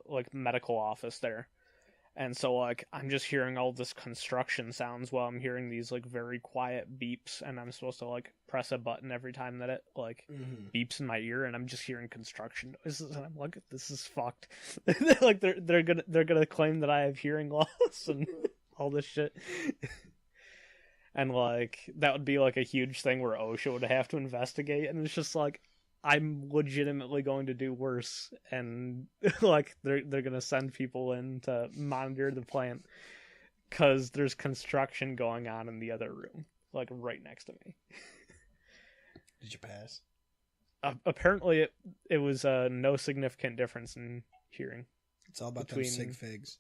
like medical office there. And so like I'm just hearing all this construction sounds while I'm hearing these like very quiet beeps, and I'm supposed to like press a button every time that it like beeps in my ear, and I'm just hearing construction noises, and I'm like, this is fucked. Like they're gonna claim that I have hearing loss and all this shit. And like that would be like a huge thing where OSHA would have to investigate, and it's just like I'm legitimately going to do worse, and like they're gonna send people in to monitor the plant because there's construction going on in the other room, like right next to me. Did you pass? Apparently, it was no significant difference in hearing. It's all about those sig figs.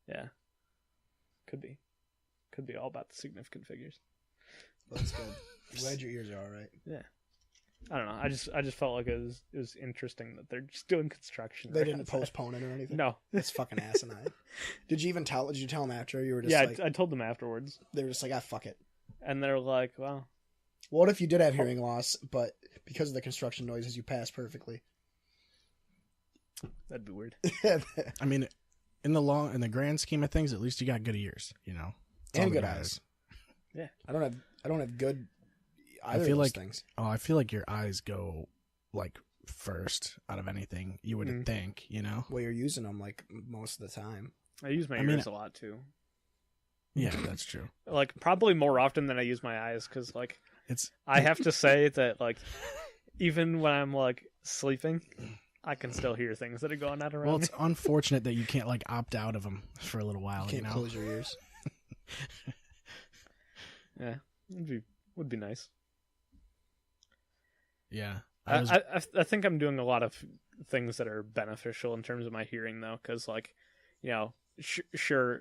Yeah, could be all about the significant figures. Well, that's good. I'm glad your ears are all right. Yeah. I don't know. I just felt like it was interesting that they're just doing construction. They didn't postpone it or anything? No. That's fucking asinine. Did you tell them after? You were just yeah, I told them afterwards. They were just like, fuck it. And they're like, well. What if you did have hearing loss, but because of the construction noises, you passed perfectly? That'd be weird. I mean, in the grand scheme of things, at least you got good ears, It's and good eyes. Yeah. I don't have good either I feel of those like things. I feel like your eyes go like first out of anything. You would think, Well, you're using them like most of the time. I use my ears a lot too. Yeah, that's true. Like probably more often than I use my eyes, because like It's I have to say that like even when I'm like sleeping, I can still hear things that are going on around well, me. it's unfortunate that you can't like opt out of them for a little while. You can't close your ears. Yeah, would be nice. Yeah, I think I'm doing a lot of things that are beneficial in terms of my hearing, though, because like, sure,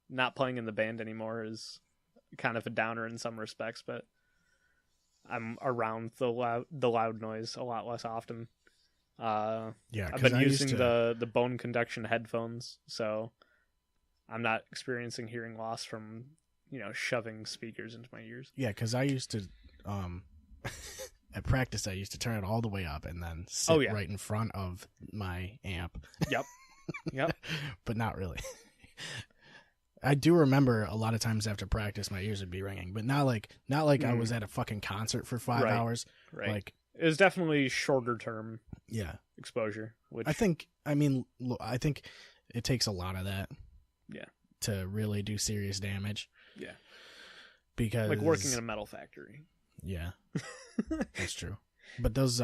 not playing in the band anymore is kind of a downer in some respects, but I'm around the loud noise a lot less often. yeah, I've been using the bone conduction headphones, so I'm not experiencing hearing loss from shoving speakers into my ears. Yeah, because I used to at practice I used to turn it all the way up and then sit right in front of my amp. Yep. But not really. I do remember a lot of times after practice my ears would be ringing, but not like I was at a fucking concert for 5 hours. Right. Like it was definitely shorter term. Yeah. Exposure. Which I think it takes a lot of that. Yeah. To really do serious damage. Yeah. Because like working in a metal factory. Yeah, that's true. But those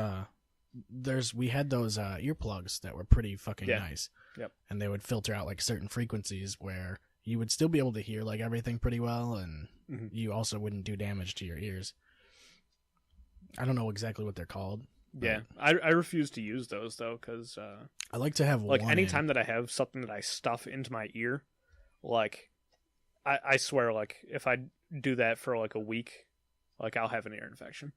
we had those earplugs that were pretty fucking nice. Yep. And they would filter out like certain frequencies where you would still be able to hear like everything pretty well, and you also wouldn't do damage to your ears. I don't know exactly what they're called. Yeah, I refuse to use those though, because I like to have like one anytime that I have something that I stuff into my ear, like I swear, like if I do that for like a week, like I'll have an ear infection.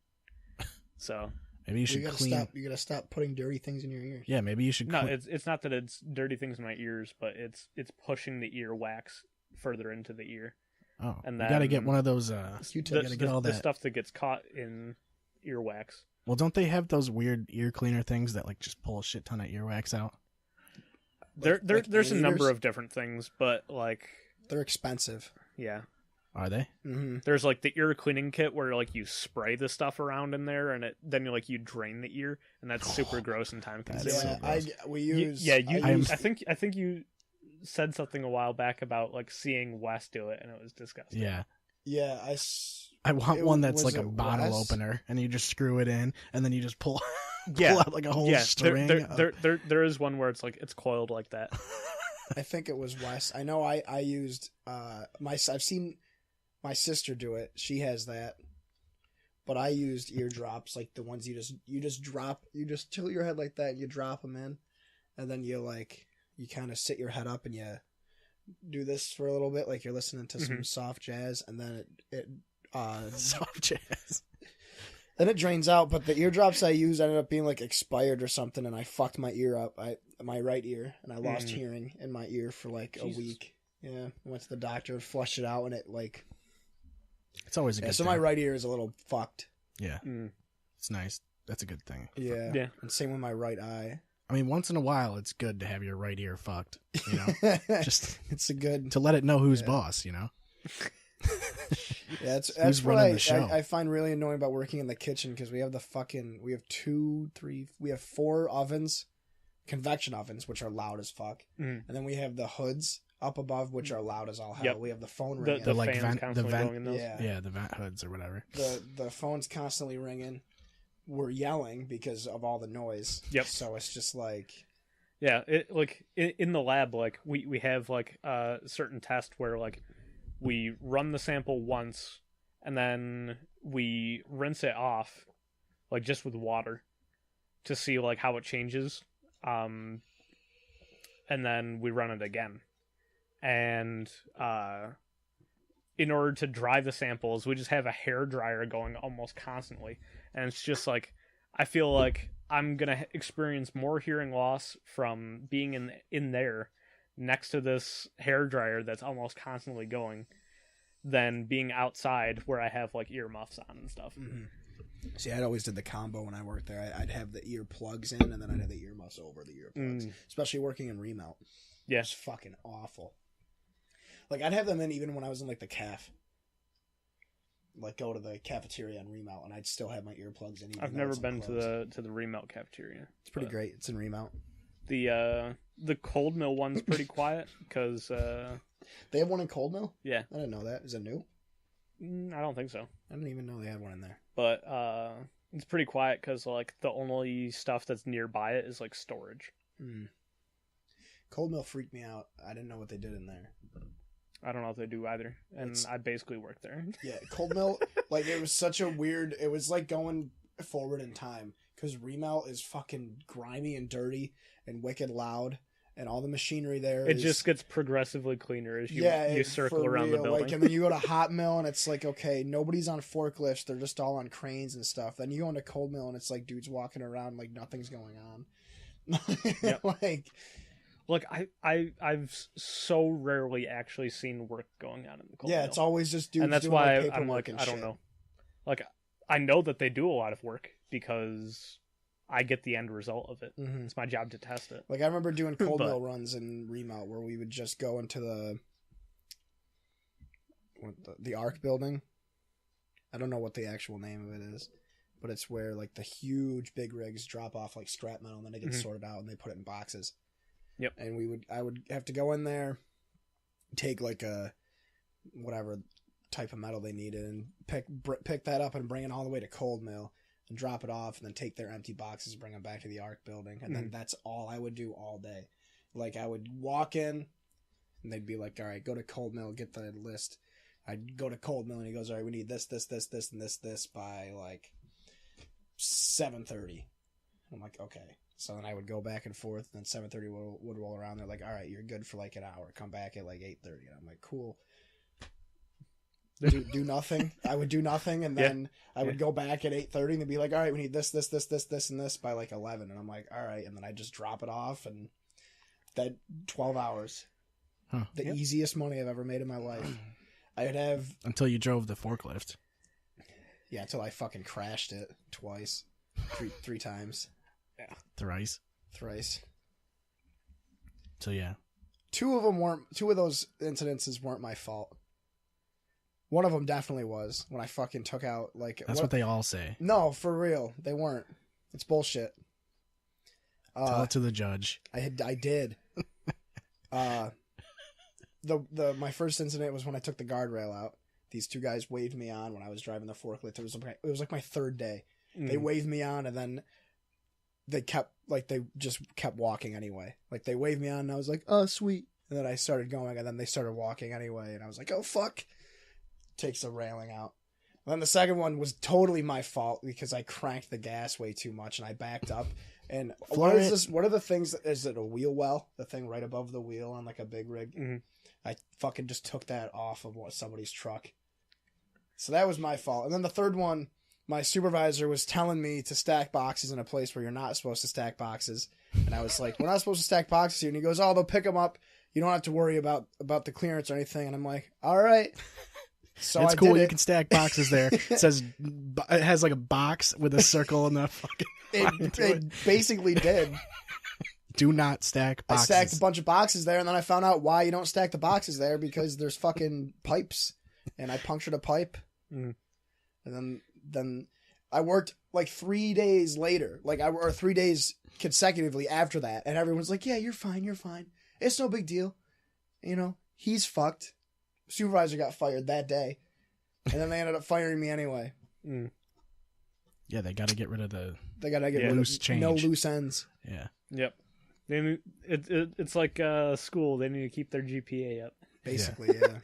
So maybe you should clean. You gotta stop putting dirty things in your ears. Yeah, maybe you should. No, it's not that it's dirty things in my ears, but it's pushing the ear wax further into the ear. Oh, and you gotta get one of those. The stuff that gets caught in earwax. Well, don't they have those weird ear cleaner things that like just pull a shit ton of earwax out? There's a number of different things, but like they're expensive. Yeah. Are they? Mm-hmm. There's like the ear cleaning kit where like you spray the stuff around in there, and then you drain the ear, and that's super gross and time consuming. Yeah, I think you said something a while back about like seeing Wes do it, and it was disgusting. Yeah. Yeah, I want one that's like a bottle opener, and you just screw it in, and then you just pull out like a whole string. There is one where it's coiled like that. I think it was Wes. I know I used I've seen my sister do it. She has that. But I used eardrops, like the ones you just drop, you just tilt your head like that and you drop them in, and then you kind of sit your head up and you do this for a little bit, like you're listening to some soft jazz, and then it soft jazz. Then it drains out. But the eardrops I used ended up being like expired or something, and I fucked my ear up, my right ear, and I lost hearing in my ear for like a week. Yeah, I went to the doctor, flushed it out, and it like. It's always a good thing. So my right ear is a little fucked. Yeah, it's nice. That's a good thing. Yeah, and same with my right eye. I mean, once in a while, it's good to have your right ear fucked. You know, just it's a good to let it know who's boss. You know. Yeah, that's what I find really annoying about working in the kitchen, because we have we have 4 ovens, convection ovens, which are loud as fuck, and then we have the hoods up above, which are loud as all hell. Yep. We have the phone ringing. The like fans constantly going in those. Yeah, the vent hoods or whatever. The phone's constantly ringing. We're yelling because of all the noise. Yep. So it's just like. Yeah, it like in the lab, like we have like a certain test where like we run the sample once and then we rinse it off, like just with water, to see like how it changes, and then we run it again. And in order to dry the samples, we just have a hair dryer going almost constantly, and it's just like I feel like I'm gonna experience more hearing loss from being in there next to this hair dryer that's almost constantly going than being outside where I have like earmuffs on and stuff. Mm-hmm. See, I always did the combo when I worked there. I'd have the ear plugs in, and then I'd have the earmuffs over the earplugs, especially working in remount. Yeah, it's fucking awful. Like, I'd have them in even when I was in, like, the caf. Like, go to the cafeteria and remount, and I'd still have my earplugs in. I've never been to the remount cafeteria. It's pretty great. It's in remount. The Cold Mill one's pretty quiet, because... They have one in Cold Mill? Yeah. I didn't know that. Is it new? I don't think so. I didn't even know they had one in there. But it's pretty quiet, because, like, the only stuff that's nearby it is, like, storage. Cold Mill freaked me out. I didn't know what they did in there. I don't know if they do either, and I basically work there. Yeah, Cold Mill, like, it was such a weird... It was like going forward in time, because remount is fucking grimy and dirty and wicked loud, and all the machinery there it just gets progressively cleaner as you circle around the building. Like, and then you go to Hot Mill, and it's like, okay, nobody's on forklifts, they're just all on cranes and stuff. Then you go into Cold Mill, and it's like dudes walking around like nothing's going on. Yep. Like... Look, I've so rarely actually seen work going on in the Cold Mill. It's always just dudes. And that's doing why like I'm like, I don't know. Like, I know that they do a lot of work because I get the end result of it. Mm-hmm. It's my job to test it. Like, I remember doing Cold Mill runs in remount where we would just go into the ARC building. I don't know what the actual name of it is, but it's where like the huge big rigs drop off like scrap metal, and then they get sorted out and they put it in boxes. Yep. And I would have to go in there, take like a type of metal they needed and pick that up and bring it all the way to cold mill and drop it off and then take their empty boxes and bring them back to the ARC building. And then that's all I would do all day. Like I would walk in and they'd be like, all right, go to cold mill, get the list. I'd go to cold mill and he goes, all right, we need this, and this by like 7:30. I'm like, okay. So then I would go back and forth and then 7:30 would roll around. They're like, all right, you're good for like an hour. Come back at like 8:30. And I'm like, cool. Do nothing. I would do nothing, and then I would go back at 8:30 and they'd be like, all right, we need this, and this by like 11. And I'm like, all right, and then I just drop it off, and that 12 hours, the easiest money I've ever made in my life. I'd have until you drove the forklift. Yeah, until I fucking crashed it twice, three times. Yeah, thrice. So yeah, two of those incidences weren't my fault. One of them definitely was when I fucking took out like. That's what they all say. No, for real, they weren't. It's bullshit. Tell it to the judge. I did. My first incident was when I took the guardrail out. These two guys waved me on when I was driving the forklift. It was like my third day. They waved me on and then they just kept walking anyway. Like they waved me on and I was like, oh sweet. And then I started going and then they started walking anyway and I was like, oh fuck. Takes the railing out. And then the second one was totally my fault because I cranked the gas way too much and I backed up. And what is this? What are the things? Is it a wheel well? The thing right above the wheel on like a big rig? Mm-hmm. I fucking just took that off of somebody's truck. So that was my fault. And then the third one, my supervisor was telling me to stack boxes in a place where you're not supposed to stack boxes. And I was like, we're not supposed to stack boxes here. And he goes, oh, they'll pick them up. You don't have to worry about the clearance or anything. And I'm like, all right. So it's cool. You can stack boxes there. It has like a box with a circle in the fucking. It basically did. Do not stack boxes. I stacked a bunch of boxes there, and then I found out why you don't stack the boxes there because there's fucking pipes, and I punctured a pipe. And then I worked like 3 days later, or 3 days consecutively after that, and everyone's like, "Yeah, you're fine. It's no big deal." You know, he's fucked. Supervisor got fired that day, and then they ended up firing me anyway. Yeah, they got to get rid of the. They got to get loose change. No loose ends. Yeah. Yep. It's like school. They need to keep their GPA up. Basically, yeah.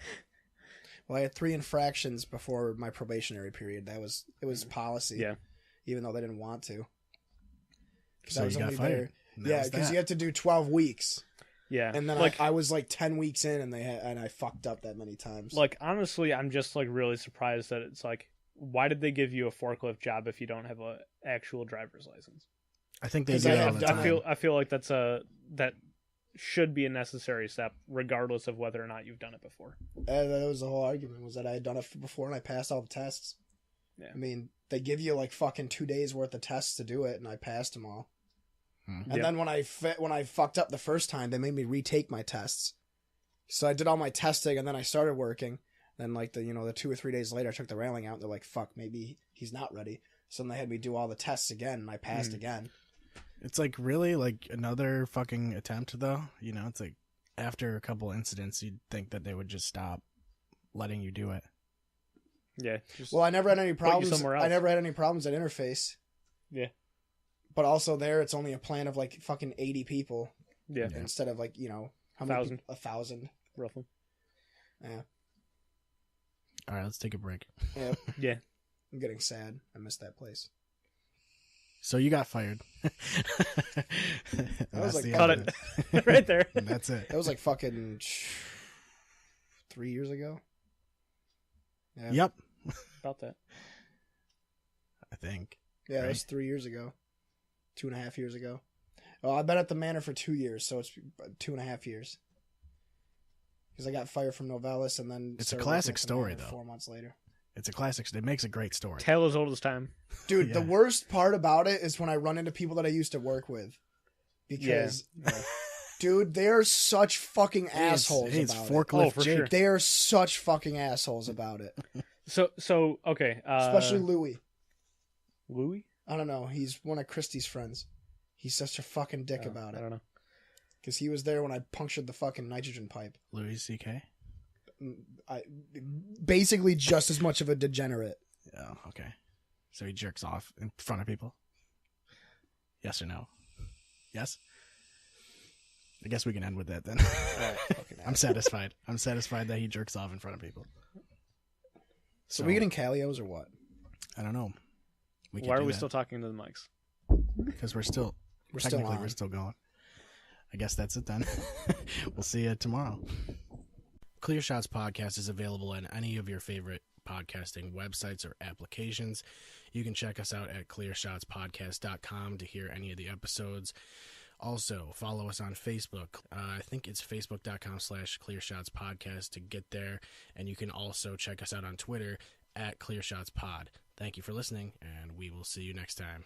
Well, I had 3 infractions before my probationary period. It was policy. Yeah. Even though they didn't want to. So you got fired. Yeah, because you have to do 12 weeks. Yeah. And then I was like 10 weeks in and I fucked up that many times. Like, honestly, I'm just like really surprised that it's like, why did they give you a forklift job if you don't have an actual driver's license? I think they do all the time. I feel like that should be a necessary step, regardless of whether or not you've done it before. That was the whole argument, was that I had done it before and I passed all the tests. Yeah. I mean, they give you like fucking 2 days worth of tests to do it, and I passed them all. And then when I fucked up the first time, they made me retake my tests. So I did all my testing, and then I started working. Then like the 2 or 3 days later, I took the railing out. And they're like, "Fuck, maybe he's not ready." So then they had me do all the tests again, and I passed again. It's like really like another fucking attempt, though. You know, it's like after a couple incidents, you'd think that they would just stop letting you do it. Yeah. Well, I never had any problems. Somewhere else. I never had any problems at Interface. Yeah. But also there, it's only a plant of like fucking 80 people. Yeah. Instead of like, how many? 1,000. 1,000. Roughly. Yeah. All right, let's take a break. Yeah. Yeah. I'm getting sad. I missed that place. So you got fired. That was like cut it right there. And that's it. That was like fucking 3 years ago. Yeah. Yep. About that. I think. Yeah, right? It was 3 years ago. 2.5 years ago. Well, I've been at the manor for 2 years, so it's 2.5 years. Because I got fired from Novellis and then... It's a classic story, though. 4 months later. It's a classic. It makes a great story. Tale as old as time. Dude, Yeah. The worst part about it is when I run into people that I used to work with. Because, dude, they're such fucking assholes it's about forklift Oh, for Jake. sure. it. They are such fucking assholes about it. So okay. Especially Louis. Louis? I don't know. He's one of Christie's friends. He's such a fucking dick about I it. don't know. Because he was there when I punctured the fucking nitrogen pipe. Louis C.K. basically just as much of a degenerate. Oh, okay. So he jerks off in front of people? Yes or no? Yes? I guess we can end with that then. I'm satisfied. I'm satisfied that he jerks off in front of people. So are we getting Calios or what? I don't know. Why are we still talking to the mics? Because we're still going. I guess that's it then. We'll see you tomorrow. Clear Shots Podcast is available on any of your favorite podcasting websites or applications. You can check us out at clearshotspodcast.com to hear any of the episodes. Also, follow us on Facebook. I think it's facebook.com/clearshotspodcast to get there. And you can also check us out on Twitter at clearshotspod. Thank you for listening, and we will see you next time.